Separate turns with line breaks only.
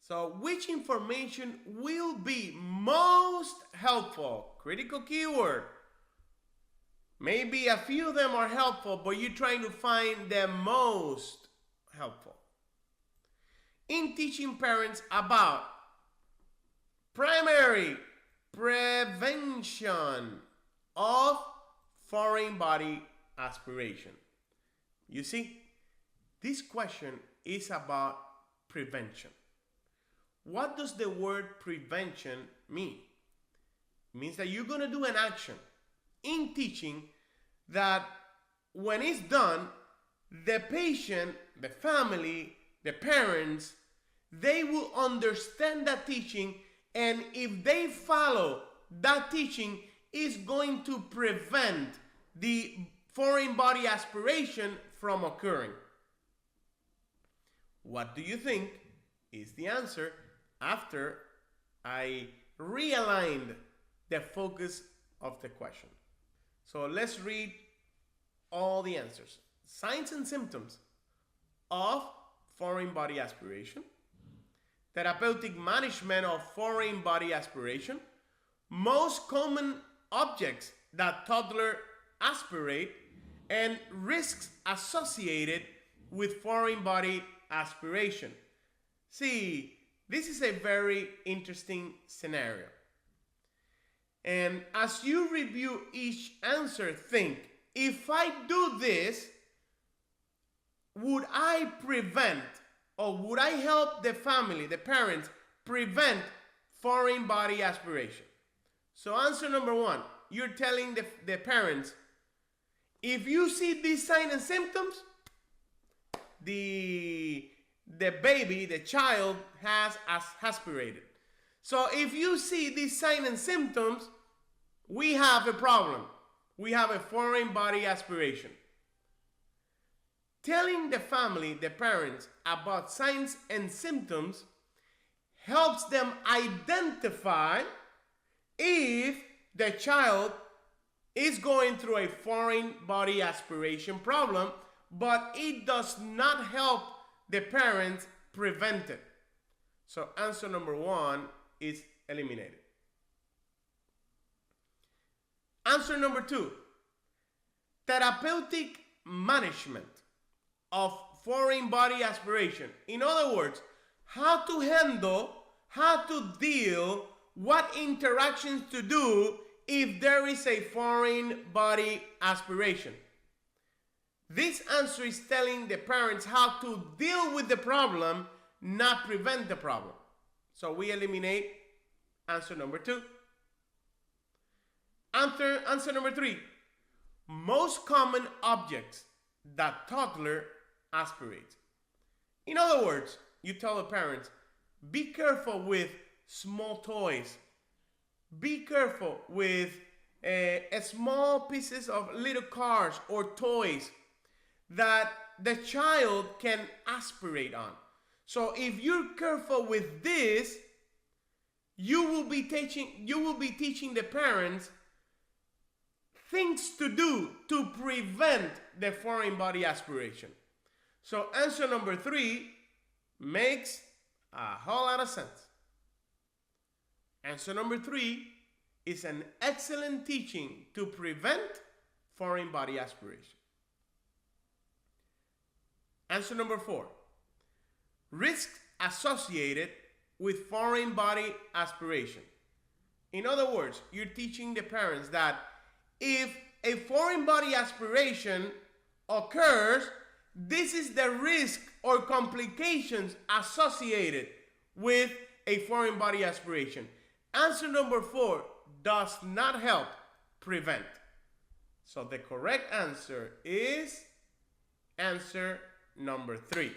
So which information will be most helpful? Critical keyword. Maybe a few of them are helpful, but you're trying to find the most helpful. In teaching parents about primary prevention of foreign body aspiration. You see, this question is about prevention. What does the word prevention mean? It means that you're going to do an action in teaching that when it's done, the patient, the family, the parents, they will understand that teaching, and if they follow that teaching, is going to prevent the foreign body aspiration from occurring. What do you think is the answer after I realigned the focus of the question? So let's read all the answers. Signs and symptoms of foreign body aspiration, therapeutic management of foreign body aspiration, most common objects that toddlers aspirate, and risks associated with foreign body aspiration. See, this is a very interesting scenario. And as you review each answer, think, if I do this, would I prevent, or would I help the family, the parents, prevent foreign body aspiration? So answer number one, you're telling the parents, if you see these signs and symptoms, the baby, the child has aspirated. So if you see these signs and symptoms, we have a problem. We have a foreign body aspiration. Telling the family, the parents, about signs and symptoms helps them identify if the child is going through a foreign body aspiration problem, but it does not help the parents prevent it. So answer number one is eliminated. Answer number two, therapeutic management of foreign body aspiration. In other words, how to handle, how to deal, what interactions to do if there is a foreign body aspiration. This answer is telling the parents how to deal with the problem, not prevent the problem. So we eliminate answer number two. Answer number three, most common objects that toddler aspirate. In other words, you tell the parents, be careful with small toys. Be careful with small pieces of little cars or toys that the child can aspirate on. So if you're careful with this, you will be teaching the parents things to do to prevent the foreign body aspiration. So answer number three makes a whole lot of sense. Answer number three is an excellent teaching to prevent foreign body aspiration. Answer number four, risks associated with foreign body aspiration. In other words, you're teaching the parents that if a foreign body aspiration occurs, this is the risk or complications associated with a foreign body aspiration. Answer number four does not help prevent. So the correct answer is answer number three.